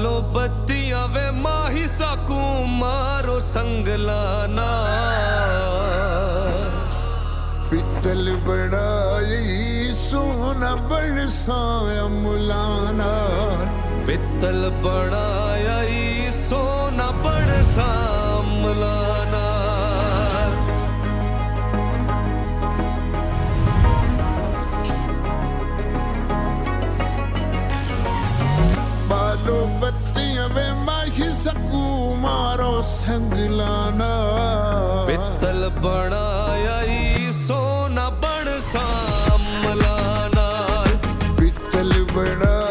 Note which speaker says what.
Speaker 1: बालो बत्तियां वे माही सकू मारो संगलाना।
Speaker 2: पित्तल बनाई सोना बरसाया मुलाना।
Speaker 1: पित्तल बनाया ई सोना बरसा मुलाना।
Speaker 2: बालो बत्तियां वे माही सकू मारो संगलाना।
Speaker 1: पित्तल बना